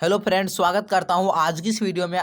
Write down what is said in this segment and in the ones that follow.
Hello friends, स्वागत करता हूं आज की इस वीडियो में।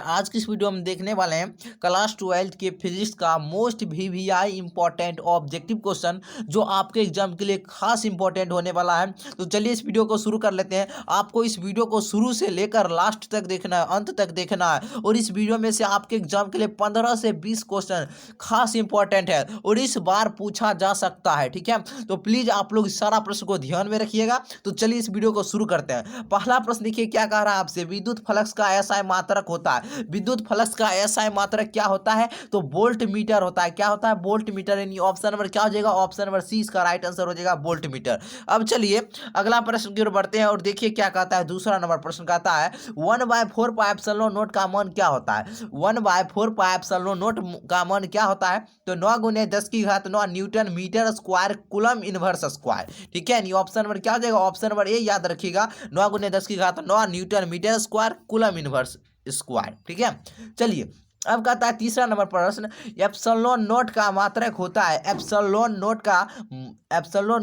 हम देखने वाले हैं क्लास 12 के फिजिक्स का most VVI important objective question, जो आपके एग्जाम के लिए खास इंपॉर्टेंट होने वाला है। तो चलिए इस वीडियो को शुरू कर लेते हैं। आपको इस वीडियो को शुरू से लेकर लास्ट तक देखना है, अंत तक देखना है। और इस वीडियो में से आपके एग्जाम के लिए 15 से 20 क्वेश्चन खास इंपॉर्टेंट है और इस बार पूछा जा सकता है। ठीक है, तो प्लीज आप लोग इस सारा प्रश्न को ध्यान में रखिएगा। तो चलिए इस वीडियो को शुरू करते हैं। पहला प्रश्न देखिए क्या कह रहा है आपसे, विद्युत फ्लक्स का एसआई मात्रक होता है। विद्युत फ्लक्स का एसआई मात्रक क्या होता है? तो वोल्ट मीटर होता है। क्या होता है? Volt meter. यानी ऑप्शन नंबर क्या हो जाएगा? ऑप्शन नंबर सी इसका राइट आंसर हो जाएगा, वोल्ट मीटर। अब चलिए अगला प्रश्न की ओर बढ़ते हैं और देखिए क्या कहता है। दूसरा नंबर प्रश्न कहता है 1/4πε0 का मान क्या होता है? 1/4πε0 का मान क्या होता है? तो 9 × 10⁻⁹ newton meter square coulomb inverse square. ठीक है, ऑप्शन नंबर क्या हो जाएगा? ऑप्शन नंबर ए याद रखिएगा, 9 × 10⁻⁹ newton meter square coulomb inverse square. ठीक है, चलिए अब कहता है तीसरा नंबर प्रश्न, एप्सिलॉन नोट का मात्रक होता है। एप्सिलॉन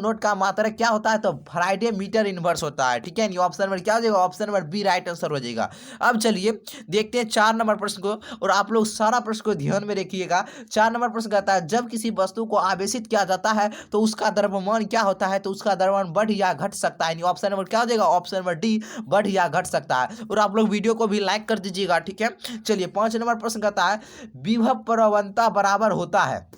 नोट का मात्रक क्या होता है? तो फ्राइडे मीटर इनवर्स होता है। ठीक है, ऑप्शन नंबर क्या हो जाएगा? Option number B right answer हो जाएगा। अब चलिए देखते हैं 4 नंबर प्रश्न को, और आप लोग सारा प्रश्न को ध्यान में रखिएगा। 4 नंबर प्रश्न कहता है जब किसी वस्तु को आवेशित किया जाता है तो उसका द्रव्यमान क्या होता है? तो उसका द्रव्यमान बढ़ या घट सकता है। ऑप्शन नंबर क्या हो जाएगा? ऑप्शन नंबर डी बढ़ या घट सकता है। और आप लोग वीडियो को भी लाइक कर दीजिएगा। ठीक है, चलिए 5 नंबर प्रश्न कहता है विभव प्रवणता बराबर होता है।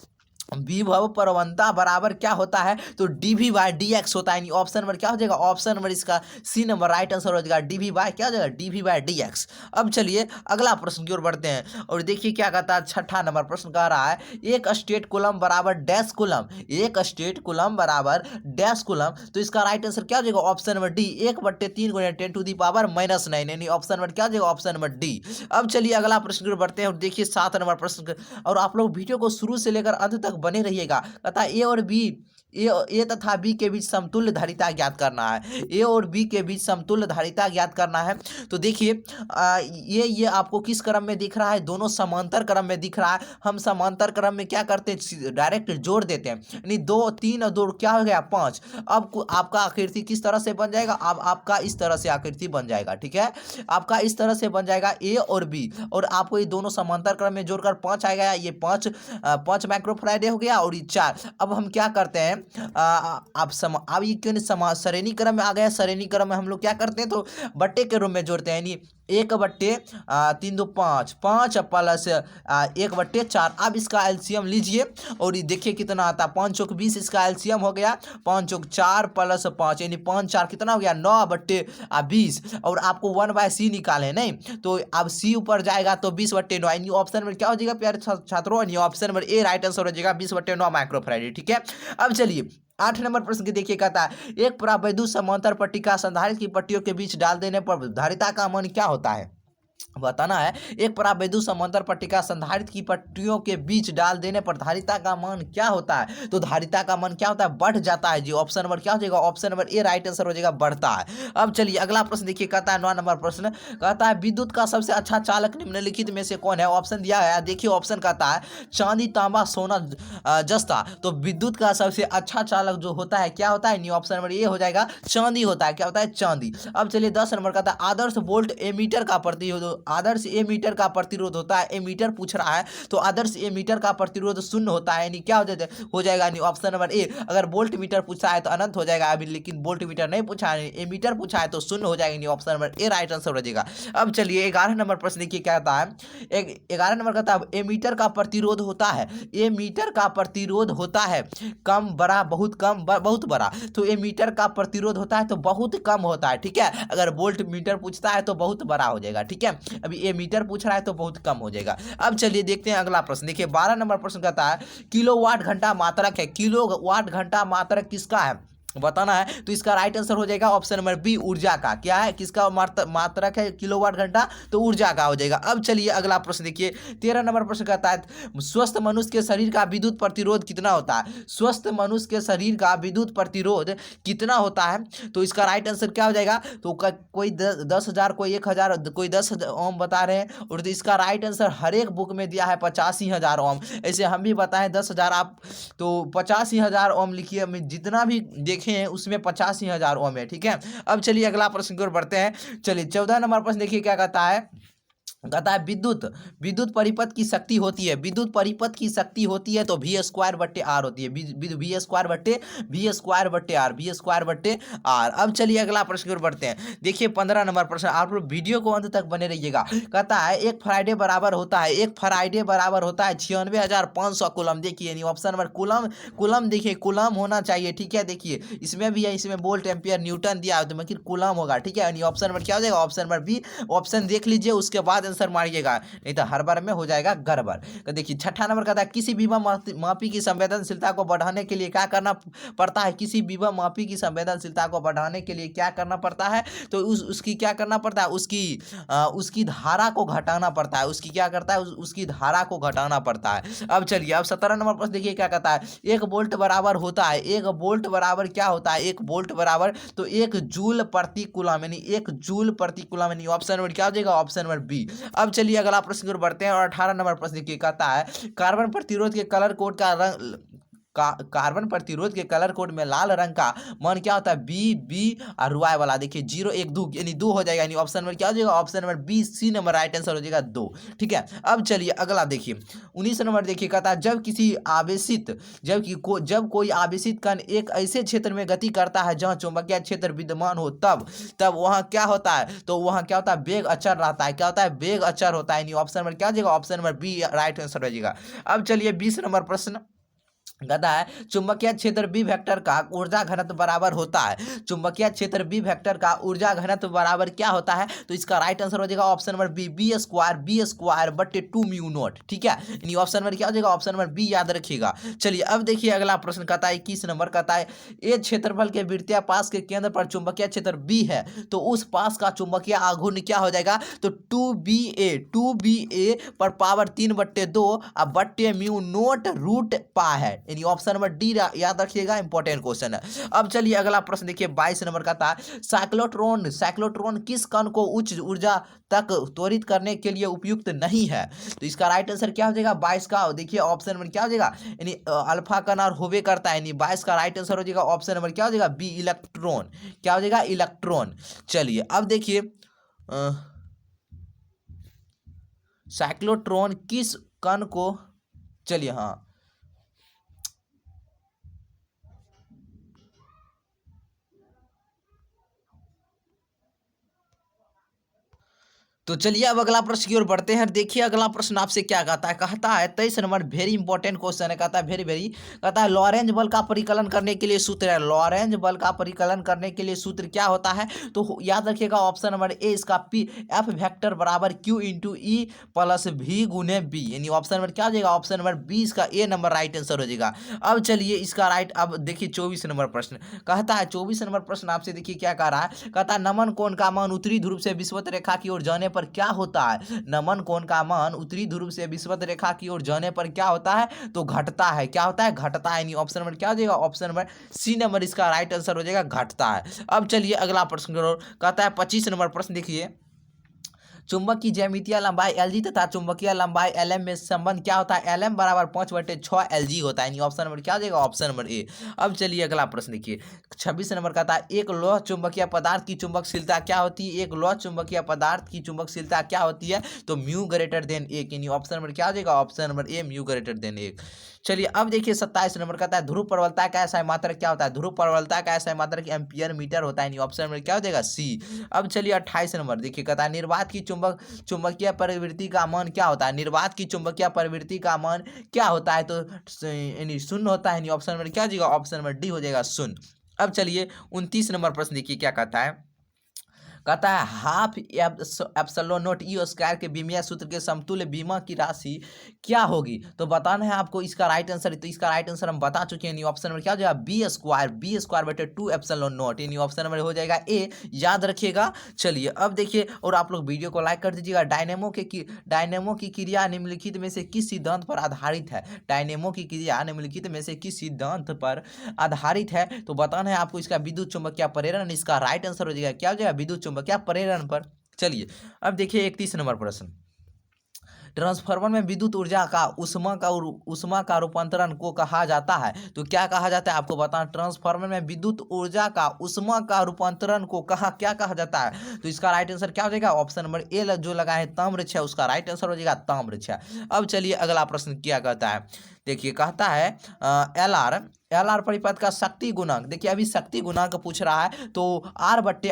विभव प्रवणता बराबर क्या होता है? तो dV/dx होता है। ऑप्शन नंबर क्या हो जाएगा? ऑप्शन नंबर इसका सी नंबर राइट आंसर हो जाएगा, dV क्या हो जाएगा? dV/dx। अब चलिए अगला प्रश्न की ओर बढ़ते हैं और देखिए क्या कहता है। छठा नंबर प्रश्न कह रहा है एक स्टेट कूलम बराबर डैश कूलम। एक स्टेट कूलम बराबर डैश कूलम। तो इसका राइट आंसर क्या हो जाएगा? Option number D 1/3 × 10⁻⁻�9। यानी ऑप्शन नंबर क्या हो जाएगा? Option number D. अब चलिए अगला प्रश्न की ओर बढ़ते हैं और देखिए 7 नंबर प्रश्न, और आप लोग वीडियो को शुरू से लेकर अंत तक बने रहिएगा। कहता ए और बी, ए तथा बी के बीच समतुल्य धारिता ज्ञात करना है। ए और बी के बीच समतुल्य धारिता ज्ञात करना है। तो देखिए ये आपको किस क्रम में दिख रहा है? दोनों समांतर क्रम में दिख रहा है। हम समांतर क्रम में क्या करते हैं? डायरेक्ट जोड़ देते हैं। यानी 2 3 और 2 क्या हो गया? 5। अब आपका आकृति किस तरह से बन जाएगा? अब आपका इस तरह से आकृति बन जाएगा। ठीक है, आपका इस तरह से बन जाएगा ए और बी, और आपको ये दोनों समांतर क्रम में जोड़कर 5 आएगा। ये 5 माइक्रोफैराड हो गया और ये 4। अब हम क्या करते हैं, अब ये क्यों श्रेणी क्रम में आ गया? श्रेणी क्रम में हम लोग क्या करते हैं? तो बट्टे के रूप में जोड़ते हैं। यानी 1/3 2 5 5 प्लस 1/4। अब इसका एलसीएम लीजिए और ये देखिए कितना आता है। 5 चौक 20 इसका एलसीएम हो गया। 5 चौक 4 प्लस 5 यानी 5 4 कितना हो गया? 9/20। और आपको 1/c निकाले नहीं, तो अब सी ऊपर जाएगा तो 20/9। यानी ऑप्शन में क्या हो जाएगा प्यारे छात्रों? ऑप्शन नंबर ए राइट आंसर हो जाएगा, 20/9 माइक्रोफैराड। ठीक है, अब चलिए 8 नंबर प्रश्न के देखिए कहता है एक परावैद्युत समांतर पट्टिका संधारित्र की पट्टियों के बीच डाल देने पर धारिता का मान क्या होता है? बताना है। एक परावैद्युत समांतर पट्टिका संधारित्र की पट्टियों के बीच डाल देने पर धारिता का मान क्या होता है? तो धारिता का मान क्या होता है? बढ़ जाता है जी। ऑप्शन नंबर क्या हो जाएगा? ऑप्शन नंबर ए राइट आंसर हो जाएगा, बढ़ता है। अब चलिए अगला प्रश्न देखिए कहता है 9 नंबर प्रश्न कहता है विद्युत का सबसे अच्छा चालक निम्नलिखित में से कौन है? ऑप्शन दिया है, देखिए ऑप्शन कहता है चांदी तांबा सोना जस्ता। तो विद्युत का सबसे अच्छा चालक जो होता है क्या होता है? ऑप्शन नंबर ए हो जाएगा, चांदी होता है। क्या होता है? चांदी। अब चलिए 10 नंबर कहता है आदर्श वोल्ट एमीटर का प्रतिरोध, आदर्श एमीटर का प्रतिरोध होता है। एमीटर पूछ रहा है तो आदर्श एमीटर का प्रतिरोध 0 होता है। यानी क्या हो जाएगा? ऑप्शन नंबर ए। अगर वोल्ट मीटर पूछा है तो अनंत हो जाएगा अभी, लेकिन वोल्ट मीटर नहीं पूछा है, एमीटर पूछा है तो 0 हो जाएगा। ऑप्शन नंबर ए राइट आंसर हो जाएगा। अब चलिए 11 नंबर प्रश्न देखिए क्या कहता है। 11 नंबर कहता है एमीटर का प्रतिरोध होता है, एमीटर का प्रतिरोध होता है कम बड़ा बहुत कम बहुत बड़ा। तो एमीटर का प्रतिरोध होता है तो बहुत कम होता है। ठीक है, अगर वोल्ट मीटर पूछता है तो बहुत बड़ा हो जाएगा। ठीक है, अभी ए मीटर पूछ रहा है तो बहुत कम हो जाएगा। अब चलिए देखते हैं अगला प्रश्न। देखिए 12 नंबर प्रश्न कहता है किलोवाट घंटा मात्रक है। किलोवाट घंटा मात्रक किसका है? बताना है। तो इसका राइट आंसर हो जाएगा ऑप्शन नंबर बी, ऊर्जा का। क्या है? किसका मात्रक है किलोवाट घंटा? तो ऊर्जा का हो जाएगा। अब चलिए अगला प्रश्न देखिए 13 नंबर प्रश्न कहता है स्वस्थ मनुष्य के शरीर का विद्युत प्रतिरोध कितना होता है? स्वस्थ मनुष्य के शरीर का विद्युत प्रतिरोध कितना होता है? तो इसका राइट आंसर क्या हो जाएगा? तो कोई 10,000, कोई 1,000, कोई 10 ओम बता रहे हैं, और तो इसका राइट आंसर हर एक बुक में दिया है 85,000 ओम। ऐसे हम भी बताएं 10,000, आप तो 85,000 ओम लिखिए। जितना भी देख देखे हैं उसमें 85,000 ओम है। ठीक है, अब चलिए अगला प्रश्न की ओर बढ़ते हैं। चलिए 14 नंबर प्रश्न देखिए क्या कहता है। कहता है विद्युत विद्युत परिपथ की शक्ति होती है, विद्युत परिपथ की शक्ति होती है तो वी स्क्वायर बट्टे आर होती है, वी स्क्वायर बट्टे आर, वी स्क्वायर बट्टे आर। अब चलिए अगला प्रश्न की ओर बढ़ते हैं। देखिए 15 नंबर प्रश्न, आप लोग वीडियो को अंत तक बने रहिएगा। कहता है एक फराइडे बराबर होता है, एक फराइडे बराबर होता है 96,500 कूलम। देखिए यानी ऑप्शन नंबर कूलम, कूलम देखिए कूलम होना चाहिए। ठीक है, देखिए इसमें भी है, इसमें वोल्ट एम्पियर न्यूटन दिया है तो मगर कूलम होगा। ठीक है, यानी ऑप्शन नंबर क्या हो जाएगा, ऑप्शन नंबर बी। ऑप्शन देख लीजिए उसके बाद आंसर मारिएगा, नहीं तो हर बार में हो जाएगा गड़बड़। तो देखिए 6ठा नंबर कहता है किसी विभव मापी की संवेदनशीलता को बढ़ाने के लिए क्या करना पड़ता है, किसी विभव मापी की संवेदनशीलता को बढ़ाने के लिए क्या करना पड़ता है, तो उसकी क्या करना पड़ता है, उसकी धारा को घटाना पड़ता है, उसकी क्या करता है, उसकी धारा को घटाना पड़ता है। अब चलिए अब 17 नंबर प्रश्न देखिए क्या कहता है। एक वोल्ट बराबर होता है, एक वोल्ट बराबर क्या होता है, एक वोल्ट बराबर तो 1 जूल प्रति कूलम, यानी 1 जूल प्रति कूलम, यानी ऑप्शन नंबर क्या हो जाएगा, ऑप्शन नंबर बी। अब चलिए अगला प्रश्न की ओर बढ़ते हैं और 18 नंबर प्रश्न देखिए कहता है कार्बन प्रतिरोध के कलर कोड का रंग कार्बन प्रतिरोध के कलर कोड में लाल रंग का मान क्या होता है, बी बी और वाई वाला देखिए 0 1 2 यानी 2 हो जाएगा, यानी ऑप्शन नंबर क्या हो जाएगा, option number B C number right answer हो जाएगा 2। ठीक है, अब चलिए अगला देखिए 19 नंबर देखिए कहता है जब किसी आवेशित जब कोई आवेशित कण एक ऐसे क्षेत्र में गति करता है जहां चुंबकीय क्षेत्र विद्यमान हो तब वहां क्या होता है, तो वहां क्या होता है, वेग अचर रहता है। क्या होता है, वेग अचर होता है, यानी ऑप्शन नंबर क्या हो जाएगा, option number B right answer हो जाएगा। अब चलिए 20 नंबर प्रश्न कहता है चुंबकीय क्षेत्र बी वेक्टर का ऊर्जा घनत्व बराबर होता है, चुंबकीय क्षेत्र बी वेक्टर का ऊर्जा घनत्व बराबर क्या होता है, तो इसका राइट आंसर हो जाएगा option number B B square बट्टे 2 म्यू नॉट। ठीक है, यानी ऑप्शन नंबर क्या हो जाएगा, ऑप्शन नंबर बी याद रखिएगा। चलिए अब देखिए अगला प्रश्न कहता है 21 नंबर कहता है ए क्षेत्रफल के वृत्तीय पास के केंद्र पर चुंबकीय क्षेत्र बी है तो उस पास का चुंबकीय आघूर्ण क्या हो जाएगा, तो 2ba पर पावर 3/2 अब बट्टे म्यू नोट रूट पा है, यानी ऑप्शन नंबर डी याद रखिएगा, इंपॉर्टेंट क्वेश्चन है। अब चलिए अगला प्रश्न देखिए 22 नंबर का था साइक्लोट्रॉन किस कण को उच्च ऊर्जा तक त्वरित करने के लिए उपयुक्त नहीं है, तो इसका राइट आंसर क्या हो जाएगा 22 का, देखिए ऑप्शन नंबर क्या हो जाएगा, यानी अल्फा कण और होवे करता है, यानी 22 का राइट आंसर हो जाएगा ऑप्शन नंबर क्या हो जाएगा बी इलेक्ट्रॉन। क्या हो जाएगा, इलेक्ट्रॉन। चलिए अब देखिए साइक्लोट्रॉन किस कण को, चलिए हाँ तो चलिए अब अगला प्रश्न की ओर बढ़ते हैं। देखिए अगला प्रश्न आपसे क्या कहता है 23 नंबर वेरी इंपॉर्टेंट क्वेश्चन है, कहता है वेरी कहता है लॉरेंज बल का परिकलन करने के लिए सूत्र है, लॉरेंज बल का परिकलन करने के लिए सूत्र क्या होता है, तो याद रखिएगा ऑप्शन नंबर ए इसका पी एफ वेक्टर बराबर Q into E plus V गुने बी, यानी ऑप्शन नंबर क्या हो जाएगा, ऑप्शन नंबर बी इसका ए नंबर राइट आंसर हो जाएगा। अब चलिए इसका राइट, अब देखिए 24 नंबर प्रश्न कहता है 24 नंबर प्रश्न आपसे देखिए क्या कह रहा है, कहता है नमन कोण का मान उत्तरी ध्रुव से विषुवत रेखा की ओर जाने पर क्या होता है, नमन कोण का मान उत्तरी ध्रुव से विषुवत रेखा की ओर जाने पर क्या होता है, तो घटता है। क्या होता है, घटता है, यानी ऑप्शन नंबर क्या हो जाएगा, ऑप्शन नंबर सी नंबर इसका राइट आंसर हो जाएगा, घटता है। अब चलिए अगला प्रश्न कहता है 25 नंबर प्रश्न देखिए चुंबक की ज्यामितीय लंबाई एल तथा चुंबकीय लंबाई एल में संबंध क्या होता है, एल एम बराबर 5/6 LG होता है, यानी ऑप्शन नंबर क्या हो जाएगा, ऑप्शन नंबर ए। अब चलिए अगला प्रश्न देखिए 26 नंबर का था एक लौह चुंबकीय पदार्थ की चुंबकशीलता क्या होती है, एक लौह चुंबकीय पदार्थ की चुंबकशीलता क्या होती है, तो म्यू ग्रेटर देन 1, यानी ऑप्शन नंबर क्या हो जाएगा, ऑप्शन नंबर ए म्यू ग्रेटर देन 1। चलिए अब देखिए 27 नंबर का था ध्रुव प्रबलता का ऐसा मात्रक क्या होता है, ध्रुव प्रबलता का ऐसा मात्रक एम्पियर मीटर होता है, यानी ऑप्शन नंबर क्या हो जाएगा, सी। अब चलिए 28 नंबर देखिए कहता है निर्वात की चुंबकीय प्रवृत्ति का मान क्या होता है, निर्वात की चुंबकीय प्रवृत्ति का मान क्या होता है, तो यानी शून्य होता है, यानी ऑप्शन नंबर क्या हो जाएगा, ऑप्शन नंबर डी हो जाएगा शून्य। अब चलिए 29 नंबर प्रश्न देखिए क्या कहता है, कहता है half epsilon not E square के बीमीय सूत्र के समतुल्य बीमा की राशि क्या होगी, तो बताना है आपको इसका राइट आंसर। तो इसका राइट आंसर हम बता चुके हैं, ऑप्शन नंबर क्या हो जाएगा, बी स्क्वायर बटे 2 एप्सिलॉन नॉट, यानी ऑप्शन नंबर हो जाएगा ए, याद रखिएगा। चलिए अब देखिए और आप लोग वीडियो को लाइक कर दीजिएगा। डायनेमो की क्रिया निम्नलिखित में से किस सिद्धांत पर आधारित है, डायनेमो की क्रिया निम्नलिखित में से किस सिद्धांत पर आधारित है, तो बताना है आपको इसका विद्युत चुंबकीय प्रेरण, इसका राइट आंसर हो जाएगा क्या हो जाएगा, विद्युत क्या प्रेरण पर। चलिए अब देखिए 31 नंबर प्रश्न ट्रांसफार्मर में विद्युत ऊर्जा का उष्मा का रूपांतरण को कहा जाता है। तो क्या कहा जाता है आपको बताना। ट्रांसफार्मर में विद्युत ऊर्जा का उष्मा का रूपांतरण को क्या कहा जाता है। तो इसका राइट आंसर क्या हो जाएगा, ऑप्शन नंबर ए जो लगा है ताम्र छह, उसका राइट आंसर हो जाएगा ताम्र छह। अब चलिए अगला प्रश्न क्या कहता है। देखिए कहता है एल आर परिपथ का शक्ति गुणांक। देखिए अभी शक्ति गुणांक पूछ रहा है, तो आर बट्टे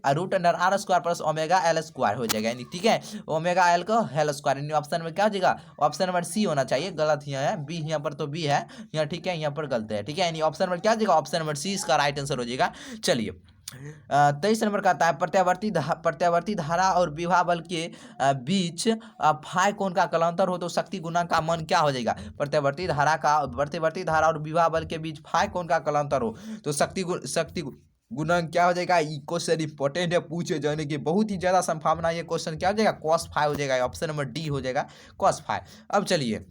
root under R square plus omega L square हो जाएगा, यानी ठीक है ओमेगा एल का हेल स्क्वायर, यानी ऑप्शन में क्या हो जाएगा, ऑप्शन नंबर सी होना चाहिए। गलत यहाँ है, बी यहाँ पर तो बी है यहाँ, ठीक है यहाँ पर गलत है, ठीक है, यानी ऑप्शन नंबर क्या हो जाएगा, ऑप्शन नंबर सी इसका राइट आंसर हो जाएगा। चलिए 23 नंबर का आता है प्रत्यावर्ती धारा और विभव बल के बीच फाई कोण का कलांतर हो तो शक्ति गुणांक का मान क्या हो जाएगा। प्रत्यावर्ती धारा और विभव बल के बीच फाई कोण का कलांतर हो तो शक्ति गुणांक क्या हो जाएगा। ये क्वेश्चन इंपॉर्टेंट है, पूछे जाने की बहुत ही ज्यादा संभावना। ये क्वेश्चन क्या हो जाएगा, cos फाई हो जाएगा, ऑप्शन नंबर डी हो जाएगा cos फाई। अब चलिए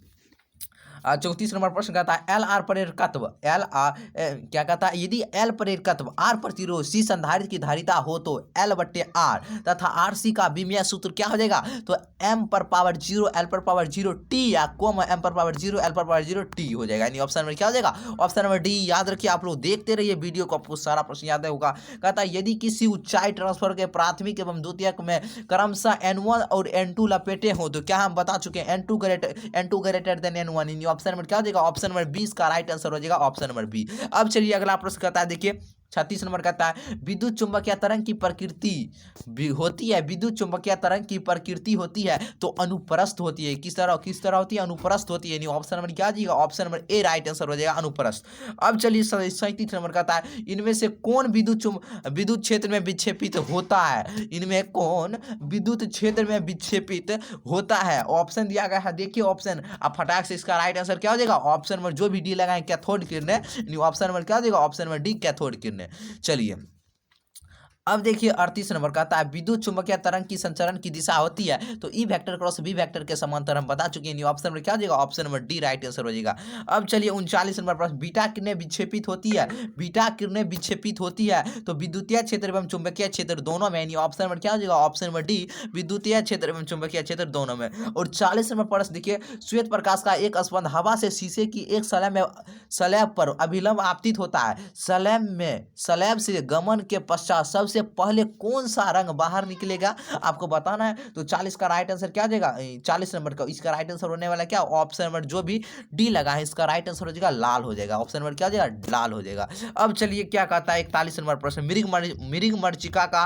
34 नंबर प्रश्न कहता है एल आर प्रेरकत्व क्या कहता है, यदि एल प्रेरकत्व आर प्रतिरोध सी संधारित्र की धारिता हो तो एल बट्टे आर तथा आर सी का विमीय सूत्र क्या हो जाएगा। तो एम पर पावर 0 एल पर पावर 0 टी या कोम एम पर पावर 0 एल पर पावर 0 टी हो जाएगा, यानी ऑप्शन में क्या हो जाएगा, ऑप्शन नंबर डी। याद रखिए आप लोग देखते रहिए वीडियो को, आपको सारा प्रश्न याद होगा। कहता है यदि किसी ऊंचाई ट्रांसफर के प्राथमिक एवं द्वितीयक में क्रमशः N1 और N2 लपेटे हो तो क्या हम बता चुके हैं N2 greater than N1, option number क्या हो जाएगा, ऑप्शन नंबर 20 का राइट आंसर हो जाएगा ऑप्शन नंबर बी। अब चलिए अगला प्रश्न कहता है, देखिए 36 नंबर कहता है विद्युत चुंबकीय तरंग की प्रकृति होती है, विद्युत चुंबकीय तरंग की प्रकृति होती है तो अनुप्रस्थ होती है। किस तरह होती है, अनुप्रस्थ होती है, यानी ऑप्शन नंबर क्या जाएगा, ऑप्शन नंबर ए राइट आंसर हो जाएगा अनुप्रस्थ। अब चलिए 37 नंबर कहता है इनमें से कौन विद्युत क्षेत्र में विक्षेपित होता है, इनमें कौन विद्युत क्षेत्र में विक्षेपित होता है। ऑप्शन दिया गया है, देखिए ऑप्शन, अब फटाक से इसका राइट आंसर क्या हो जाएगा, ऑप्शन नंबर जो भी डी लगाए कैथोड किरणें, ऑप्शन नंबर क्या हो जाएगा, ऑप्शन नंबर डी कैथोड किरणें। चलिए अब देखिए 38 नंबर कहता है विद्युत चुंबकीय तरंग की संचरण की दिशा होती है तो E vector cross B vector के समांतर हम बता चुके हैं, ऑप्शन नंबर क्या हो जाएगा, option number D right answer हो जाएगा। अब चलिए 39 नंबर प्रश्न बीटा किरणें विक्षेपित होती है तो विद्युतीय क्षेत्र एवं चुंबकीय क्षेत्र दोनों में, यानी ऑप्शन नंबर क्या हो जाएगा, ऑप्शन नंबर डी विद्युतीय क्षेत्र एवं चुंबकीय क्षेत्र दोनों में। और 40 नंबर प्रश्न देखिए श्वेत प्रकाश का एक स्पंद हवा से शीशे की एक स्लैब पर अभिलंब आपतित होता है, स्लैब से गमन के पश्चात सबसे पहले कौन सा रंग बाहर निकलेगा आपको बताना है। तो 40 का राइट आंसर क्या हो जाएगा, 40 नंबर का इसका राइट आंसर होने वाला क्या, ऑप्शन नंबर जो भी डी लगा है इसका राइट आंसर हो जाएगा लाल हो जाएगा, ऑप्शन नंबर क्या हो जाएगा, लाल हो जाएगा। अब चलिए क्या कहता है 41 नंबर प्रश्न मृग मरीचिका का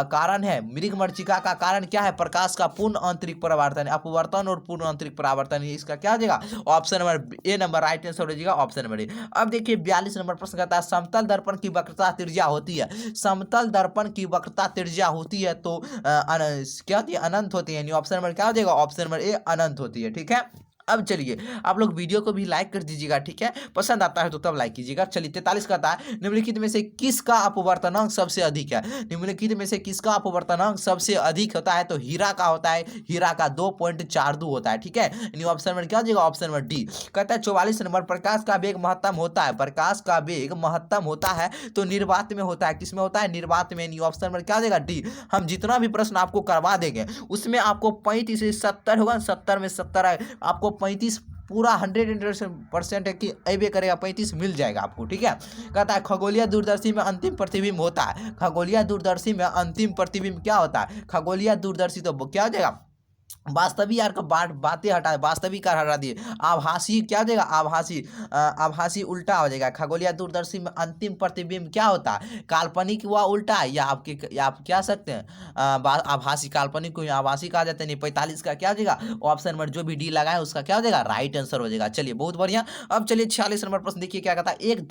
कारण है, मृग मरीचिका का कारण क्या है, प्रकाश का पूर्ण आंतरिक परावर्तन, अपवर्तन और पूर्ण आंतरिक परावर्तन, इसका क्या हो जाएगा, ऑप्शन नंबर ए नंबर राइट आंसर हो जाएगा ऑप्शन नंबर ए। अब देखिए 42 नंबर प्रश्न कहता है समतल दर्पण की वक्रता त्रिज्या होती है, समतल दर्पण की वक्रता त्रिज्या होती है तो क्या होती है, अनंत होती है, यानी ऑप्शन नंबर क्या हो जाएगा, ऑप्शन नंबर ए अनंत होती है, ठीक है। अब चलिए आप लोग वीडियो को भी लाइक कर दीजिएगा, ठीक है, पसंद आता है तो तब लाइक कीजिएगा। चलिए 43 कहता है निम्नलिखित में से किसका अपवर्तनांक सबसे अधिक है, निम्नलिखित में से किसका अपवर्तनांक सबसे अधिक होता है तो हीरा का होता है, हीरा का 2.42 होता है, ठीक है, यानी ऑप्शन नंबर क्या हो जाएगा, ऑप्शन नंबर डी। कहता है 44 नंबर प्रकाश का वेग महत्तम होता है, प्रकाश का वेग महत्तम होता है तो निर्वात में होता है, किसमें होता है, निर्वात में, यानी ऑप्शन नंबर क्या हो जाएगा डी। हम जितना भी प्रश्न आपको करवा देंगे उसमें आपको 35 से 70 होगा, 70 में 70 है, आपको 35 पूरा 100% है कि अबे करेगा, 35 मिल जाएगा आपको, ठीक है। कहता है खगोलीय दूरदर्शी में अंतिम प्रतिबिंब होता है, खगोलीय दूरदर्शी में अंतिम प्रतिबिंब क्या होता है, खगोलीय दूरदर्शी तो क्या हो जाएगा, वास्तविक यार का बातें हटा, वास्तविक कार हटा दिए, आभासी क्या हो जाएगा, आभासी उल्टा हो जाएगा। खगोलीय दूरदर्शी में अंतिम प्रतिबिंब क्या होता है, काल्पनिक हुआ उल्टा, या आप क्या सकते हैं आभासी, काल्पनिक को आभासी कहा जाता है। नहीं 45 का क्या हो जाएगा, ऑप्शन नंबर जो भी डी लगा है उसका क्या हो जाएगा, राइट आंसर हो जाएगा। चलिए बहुत बढ़िया। अब चलिए 46 नंबर प्रश्न देखिए क्या कहता है एक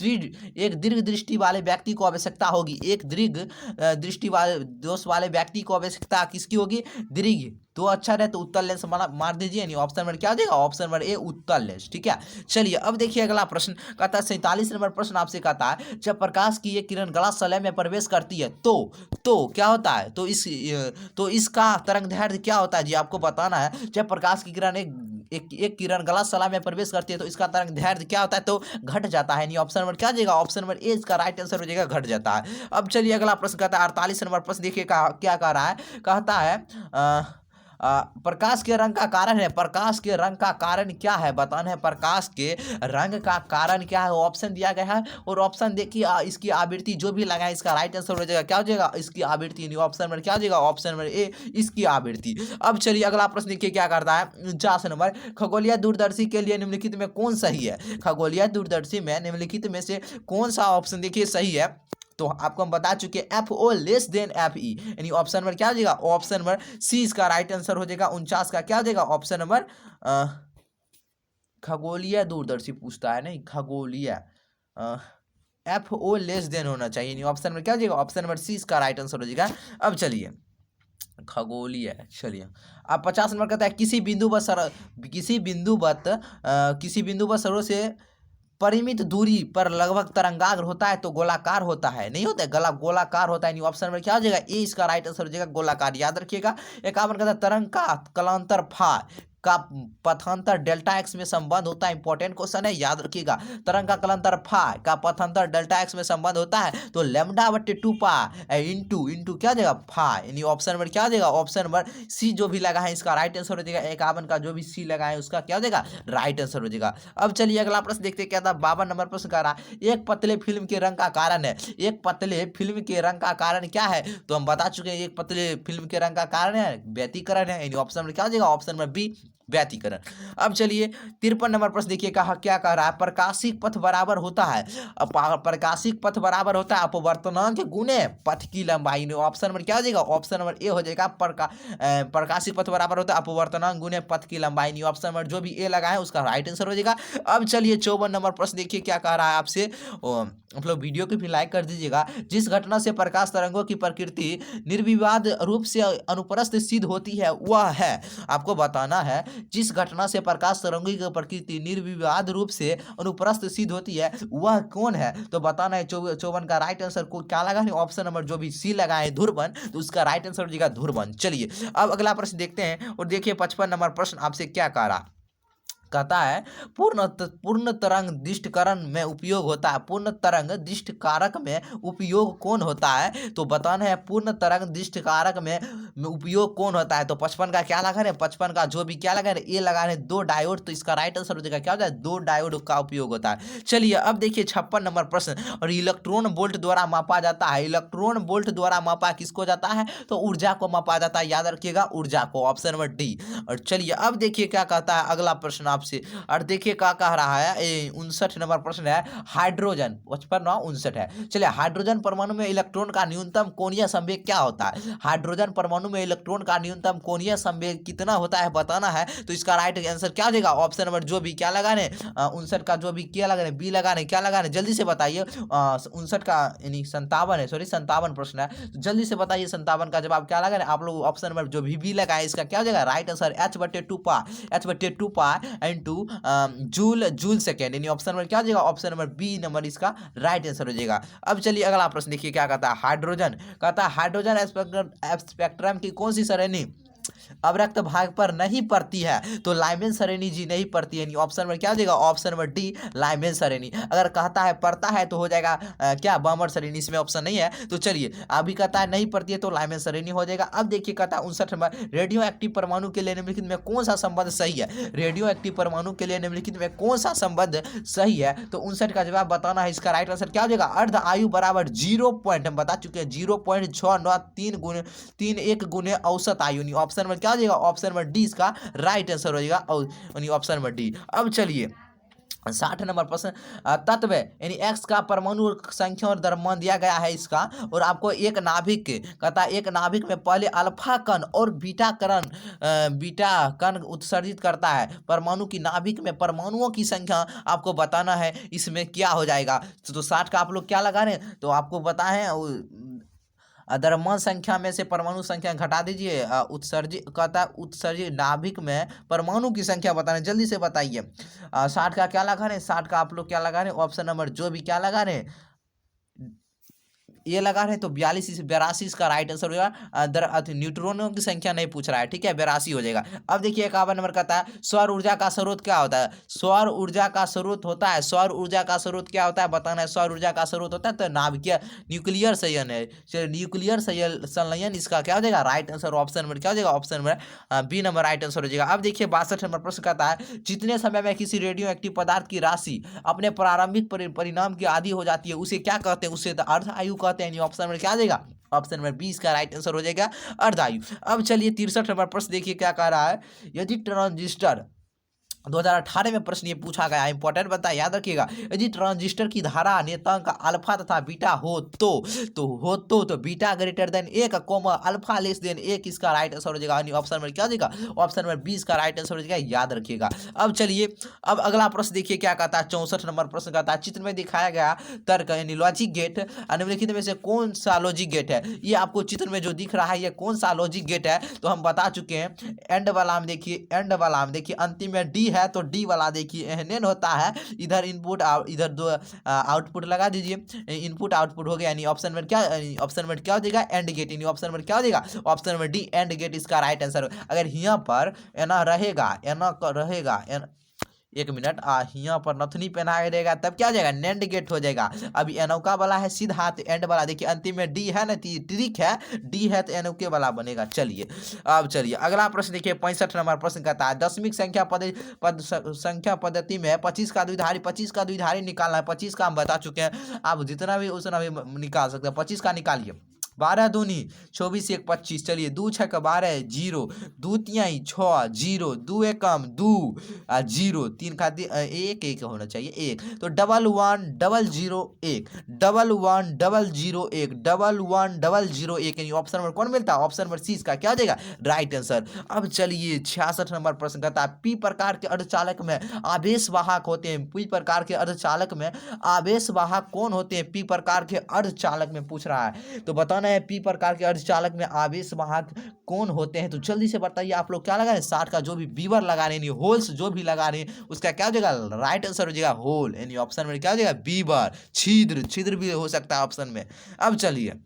दीर्घ दृष्टि वाले व्यक्ति को आवश्यकता होगी, एक दीर्घ दृष्टि वाले दोष वाले व्यक्ति को आवश्यकता किसकी होगी, दीर्घ तो अच्छा रहे तो उत्तर लेंस मार दीजिए, नहीं ऑप्शन नंबर क्या देगा, ऑप्शन नंबर ए उत्तर लेंस, ठीक है। चलिए अब देखिए अगला प्रश्न कहता है 47 नंबर प्रश्न आपसे कहता है जब प्रकाश की एक किरण गला स्लैब में प्रवेश करती है तो क्या होता है, तो इसका तरंगदैर्घ्य क्या होता है जी, आपको बताना है। जब प्रकाश की किरण एक किरण गला स्लैब में प्रवेश करती है तो इसका तरंगदैर्घ्य क्या होता है, तो घट जाता है, नहीं ऑप्शन नंबर क्या देगा, ऑप्शन नंबर ए इसका राइट आंसर हो जाएगा, घट जाता है। अब चलिए अगला प्रश्न कहता है 48 नंबर प्रश्न देखिए क्या कह रहा है, कहता है प्रकाश के रंग का कारण है, प्रकाश के रंग का कारण क्या है बताना है। प्रकाश के रंग का कारण क्या है, ऑप्शन दिया गया है और ऑप्शन देखिए इसकी आवृत्ति जो भी लगाए इसका राइट आंसर हो जाएगा, क्या हो जाएगा, इसकी आवृत्ति। ऑप्शन नंबर क्या हो जाएगा, ऑप्शन नंबर ए इसकी आवृत्ति। अब चलिए अगला प्रश्न देखिए क्या करता है 49 नंबर, खगोलीय दूरदर्शी के लिए निम्नलिखित में कौन सही है। खगोलीय दूरदर्शी में निम्नलिखित में से कौन सा ऑप्शन देखिए सही है। तो आपको हम बता चुके F O less than F E, यानी ऑप्शन नंबर क्या हो जाएगा, ऑप्शन नंबर सी इसका राइट आंसर हो जाएगा। 49 का क्या हो जाएगा, ऑप्शन नंबर खगोलीय दूरदर्शी पूछता है, नहीं खगोलीय, एफ ओ लेस देन होना चाहिए, नहीं ऑप्शन नंबर क्या हो जाएगा, ऑप्शन नंबर सी इसका राइट आंसर हो जाएगा। अब चलिए खगोलीय, चलिए अब 50 नंबर कहता है किसी बिंदु पर सरों से परिमित दूरी पर लगभग तरंगाग्र होता है तो गोलाकार होता है, नहीं होता है, गला गोलाकार होता है, नहीं ऑप्शन में क्या हो जाएगा, ए इसका राइट आंसर हो जाएगा गोलाकार। याद रखिएगा। 51 कहता है तरंग का कलांतर फा का पथांतर डेल्टा एक्स में संबंध होता है, इंपॉर्टेंट क्वेश्चन है, याद रखिएगा। तरंग का कलांतर फा का पथांतर डेल्टा एक्स में संबंध होता है तो लैम्डा बटे 2 पा इंटू इंटू क्या देगा फा, यानी ऑप्शन नंबर क्या देगा, ऑप्शन नंबर सी जो भी लगा है इसका राइट आंसर हो जाएगा। 51 का जो भी सी लगा है उसका क्या हो जाएगा, राइट आंसर हो जाएगा। अब चलिए अगला प्रश्न देखते हैं क्या था। 52 नंबर प्रश्न कह रहा एक पतले फिल्म के रंग का कारण है, एक पतले फिल्म के रंग का कारण क्या है। तो हम बता चुके हैं एक पतले फिल्म के रंग का कारण है व्यतिकरण है, यानी ऑप्शन नंबर क्या हो जाएगा, ऑप्शन नंबर बी व्यतिकरण। अब चलिए 53 नंबर प्रश्न देखिए कहा क्या कह रहा है, प्रकाशिक पथ बराबर होता है, प्रकाशिक पथ बराबर होता है अपवर्तनांक गुणे पथ की लंबाई में। ऑप्शन नंबर क्या हो जाएगा, ऑप्शन नंबर ए हो जाएगा। प्रकाशिक पथ बराबर होता है अपवर्तनांक गुणे पथ की लंबाई, नहीं ऑप्शन नंबर जो भी ए लगा है उसका राइट आंसर हो जाएगा। अब चलिए 54 नंबर प्रश्न देखिए क्या कह रहा है आपसे, आप लोग वीडियो को भी लाइक कर दीजिएगा। जिस घटना से प्रकाश तरंगों की प्रकृति निर्विवाद रूप से अनुप्रस्थ सिद्ध होती है वह है, आपको बताना है जिस घटना से प्रकाश तरंगों की प्रकृति निर्विवाद रूप से अनुप्रस्थ सिद्ध होती है वह कौन है। तो बताना है 54 का राइट आंसर को क्या लगा है, ऑप्शन नंबर जो भी सी लगा है ध्रुवन, तो उसका राइट आंसर हो जाएगा ध्रुवन। चलिए अब अगला प्रश्न देखते हैं और देखिए 55 नंबर प्रश्न आपसे क्या कह रहा, कहता है पूर्ण तरंग दिष्टकरण में उपयोग होता है, पूर्ण तरंग दिष्ट कारक में उपयोग कौन होता है। तो बताना है पूर्ण तरंग दिष्ट कारक में उपयोग कौन होता है। तो 55 का क्या लगा है, 55 का जो भी क्या लगा है ये लगा है 2 डायोड, तो इसका राइट आंसर हो जाएगा क्या होता है, 2 डायोड का उपयोग होता है। चलिए अब देखिए 56 नंबर प्रश्न, और इलेक्ट्रॉन वोल्ट द्वारा मापा जाता है, इलेक्ट्रॉन वोल्ट द्वारा मापा किसको जाता है, तो ऊर्जा को मापा जाता है, याद रखिएगा ऊर्जा को, ऑप्शन नंबर डी। और चलिए अब देखिए क्या कहता है अगला प्रश्न आपसे, और देखिए क्या कह रहा है 59 नंबर प्रश्न है, हाइड्रोजन 55 है। चलिए हाइड्रोजन परमाणु में इलेक्ट्रॉन का न्यूनतम कोणीय संवेग क्या होता है, हाइड्रोजन परमाणु में इलेक्ट्रॉन का न्यूनतम कोणीय संवेग कितना होता है बताना है। तो इसका राइट आंसर क्या हो जाएगा, ऑप्शन नंबर जो भी क्या लगाने 59 का जो भी क्या लगाने बी लगाने, क्या लगाने जल्दी से बताइए। 59 का यानी 57 है, सॉरी 57 प्रश्न है, तो जल्दी से बताइए 57 का जवाब क्या लगाने आप लोग, ऑप्शन नंबर जो भी लगाए इसका क्या हो जाएगा राइट आंसर H/2 पा इंटू जूल सेकेंड, यानी ऑप्शन नंबर क्या हो जाएगा, ऑप्शन नंबर बी नंबर इसका राइट आंसर हो जाएगा। अब चलिए अगला प्रश्न देखिए क्या कहता है, हाइड्रोजन कहता है हाइड्रोजन स्पेक्ट्रम की कौन सी श्रेणी अवरक्त भाग पर नहीं पड़ती है। तो लाइमेन श्रेणी जी नहीं पड़ती है, ऑप्शन नंबर क्या हो जाएगा, ऑप्शन नंबर डी लाइमेन श्रेणी। अगर कहता है पड़ता है तो हो जाएगा क्या बॉमर श्रेणी, इसमें ऑप्शन नहीं है। तो चलिए अभी कहता है नहीं पड़ती है तो लाइमेन श्रेणी हो जाएगा। अब देखिए कहता है 59 नंबर, रेडियो एक्टिव परमाणु के लिए निम्नलिखित में कौन सा संबंध सही है, रेडियो एक्टिव परमाणु के लिए निम्नलिखित में कौन सा संबंध सही है। तो 59 का जवाब बताना है, इसका राइट आंसर क्या हो जाएगा, अर्ध आयु बराबर 0 पॉइंट, हम बता चुके हैं 0.693 गुने औसत आयु, ऑप्शन नंबर क्या हो जाएगा, ऑप्शन नंबर डी इसका राइट आंसर हो जाएगा, ऑप्शन नंबर डी। अब चलिए 60 नंबर प्रश्न, तत्व यानी एक्स का परमाणु संख्या और द्रव्यमान दिया गया है इसका, और आपको एक नाभिक कहता है एक नाभिक में पहले अल्फा कण और बीटा कण उत्सर्जित करता है, परमाणु की नाभिक में परमाणुओं की संख्या आपको बताना है, इसमें क्या हो जाएगा। तो 60 का आप लोग क्या लगा रहे हैं, तो आपको बताएं द्रव्यमान संख्या में से परमाणु संख्या घटा दीजिए, उत्सर्जित कहता है उत्सर्जित नाभिक में परमाणु की संख्या बताना, जल्दी से बताइए। 60 का क्या लगा रहे हैं, 60 का आप लोग क्या लगा रहे हैं, ऑप्शन नंबर जो भी क्या लगा रहे हैं ये लगा रहे हैं तो 42 से 82 इसका राइट आंसर हो जाएगा। न्यूट्रॉनों की संख्या नहीं पूछ रहा है, ठीक है, 82 हो जाएगा। अब देखिए 51 नंबर कहता है सौर ऊर्जा का स्रोत क्या होता है। सौर ऊर्जा का स्रोत होता है, सौर ऊर्जा का स्रोत क्या होता है बताना है। सौर ऊर्जा का स्रोत होता है तो नाभिकीय न्यूक्लियर संयन है। चलिए न्यूक्लियर संलयन इसका क्या हो जाएगा राइट आंसर। ऑप्शन नंबर क्या हो जाएगा, option number B number right answer हो जाएगा। अब देखिए 62 नंबर प्रश्न कहता है जितने समय में किसी रेडियो एक्टिव पदार्थ की राशि अपने प्रारंभिक परिणाम की आदि हो जाती है उसे क्या कहते हैं, उसे अर्ध आयु कहते हैं। ऑप्शन नंबर क्या आ जाएगा, ऑप्शन नंबर 20 का राइट आंसर हो जाएगा अर्धायु। अब चलिए 63 नंबर प्रश्न देखिए क्या कह रहा है। यदि ट्रांजिस्टर 2018 में प्रश्न ये पूछा गया, इंपॉर्टेंट बनता है, याद रखिएगा। यदि ट्रांजिस्टर की धारा नियतांक अल्फा तथा बीटा हो तो beta greater than 1 comma alpha less than 1 इसका राइट आंसर हो जाएगा। ऑप्शन नंबर क्या हो जाएगा, ऑप्शन नंबर 20 का राइट आंसर हो जाएगा, याद रखिएगा। अब चलिए अब अगला प्रश्न देखिए क्या कहता है। 64 नंबर प्रश्न कहता है चित्र में दिखाया गया तर्क यानी लॉजिक गेट निम्नलिखित में से कौन सा लॉजिक गेट है। ये आपको चित्र में जो दिख रहा है ये कौन सा लॉजिक गेट है, तो हम बता चुके हैं। एंड वाला में देखिए, एंड वाला में देखिए अंतिम में डी है तो डी वाला देखिए एहनेन होता है। इधर इनपुट इधर दो आउटपुट लगा दीजिए, इनपुट आउटपुट हो गया यानी ऑप्शन नंबर क्या, ऑप्शन नंबर क्या हो जाएगा एंड गेट, यानी ऑप्शन नंबर क्या हो जाएगा, option number D and gate इसका राइट आंसर। अगर यहाँ पर एना रहेगा, एना रहेगा, एक मिनट यहाँ पर नथनी पहनाया रहेगा तब क्या हो जाएगा, नैंड गेट हो जाएगा। अब एनौका वाला है सीधा तो एंड वाला देखिए अंतिम में डी है ना, ट्रिक है, डी है तो एनौके वाला बनेगा। चलिए अब चलिए अगला प्रश्न देखिए 65 नंबर प्रश्न कहता है दशमिक संख्या पद्धति में 25 का द्विधारी निकालना है। 25 का हम बता चुके हैं, आप जितना भी उतना भी निकाल सकते हैं। 25 का निकालिए। 12 दूनी 24 1 25। चलिए 2 6 12 0, 2 तिहाई 6 0, 2 एकम 2 0, 3 का 1 1 होना चाहिए 1, तो 1 1 0 0 1, 1 1 0 0 1, 1 1 0 0 1, यानी ऑप्शन नंबर कौन मिलता है, ऑप्शन नंबर सी इसका क्या हो जाएगा राइट आंसर। अब चलिए 66 नंबर प्रश्न कहता है पी प्रकार के अर्धचालक में आवेश वाहक होते हैं। पी प्रकार के अर्धचालक में आवेश वाहक कौन होते हैं, पी प्रकार के अर्धचालक में पूछ रहा है, तो बताना है पी प्रकार के अर्धचालक में आवेश वाहक कौन होते हैं। तो जल्दी से बताइए आप लोग क्या लगा रहे हैं, 60 का जो भी बीवर लगा रहे हैं, होल्स जो भी लगा रहे हैं उसका क्या हो जाएगा राइट आंसर हो जाएगा होल, यानी ऑप्शन में क्या हो जाएगा बीवर, छिद्र, छिद्र भी हो सकता है ऑप्शन में। अब चलिए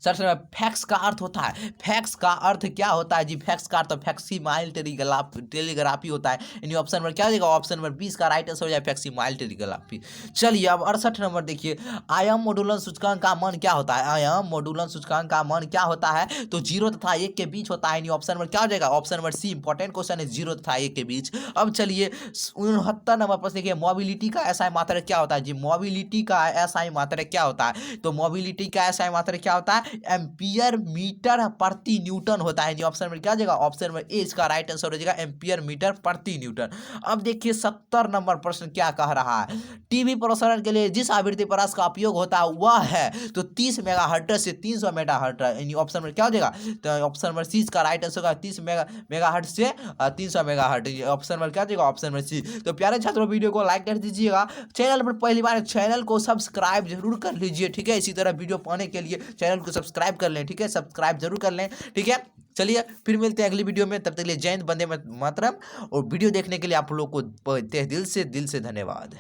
सर फैक्स का अर्थ होता है, फैक्स का अर्थ क्या होता है जी, फैक्स का अर्थ फैक्सीमाइल टेलीग्राफी होता है, यानी ऑप्शन नंबर क्या हो जाएगा, ऑप्शन नंबर 20 का राइट आंसर हो जाएगा फैक्सीमाइल टेलीग्राफी। चलिए अब 68 नंबर देखिए आयाम मॉड्यूलन सूचकांक का मान क्या होता है। आयाम मॉड्यूलन सूचकांक का मान क्या होता है, तो 0 तथा 1 के बीच होता है, यानी ऑप्शन नंबर क्या हो जाएगा, option number C. Important question है 0 तथा 1 के बीच। अब चलिए 69 नंबर प्रश्न देखिए मोबिलिटी का एसआई मात्रक क्या होता है जी, मोबिलिटी का एसआई मात्रक क्या होता है, तो मोबिलिटी का एसआई मात्रक क्या होता है एम्पियर मीटर प्रति न्यूटन होता है। ऑप्शन में क्या जाएगा, ऑप्शन में ए इसका राइट आंसर हो जाएगा एम्पियर मीटर प्रति न्यूटन। अब देखिए 70 नंबर प्रश्न क्या कह रहा है, टीवी प्रसारण के लिए जिस आवृत्ति प्रकाश का उपयोग होता है वह है तो 30 मेगाहर्ट्ज से 300 मेगाहर्ट्ज, यानी ऑप्शन में क्या हो जाएगा, तो ऑप्शन नंबर सी इसका राइट आंसर होगा 30 मेगाहर्ट्ज से 300 मेगाहर्ट्ज, ऑप्शन में क्या जाएगा, ऑप्शन में सी। तो प्यारे छात्रों वीडियो को लाइक कर दीजिएगा, चैनल पर पहली बार चैनल को सब्सक्राइब जरूर कर लीजिए, ठीक है। इसी तरह वीडियो पाने के लिए चैनल को सब्सक्राइब कर लें, ठीक है, सब्सक्राइब जरूर कर लें, ठीक है। चलिए फिर मिलते हैं अगली वीडियो में, तब तक के लिए जय हिंद, वंदे मातरम। और वीडियो देखने के लिए आप लोग को तहे दिल से धन्यवाद।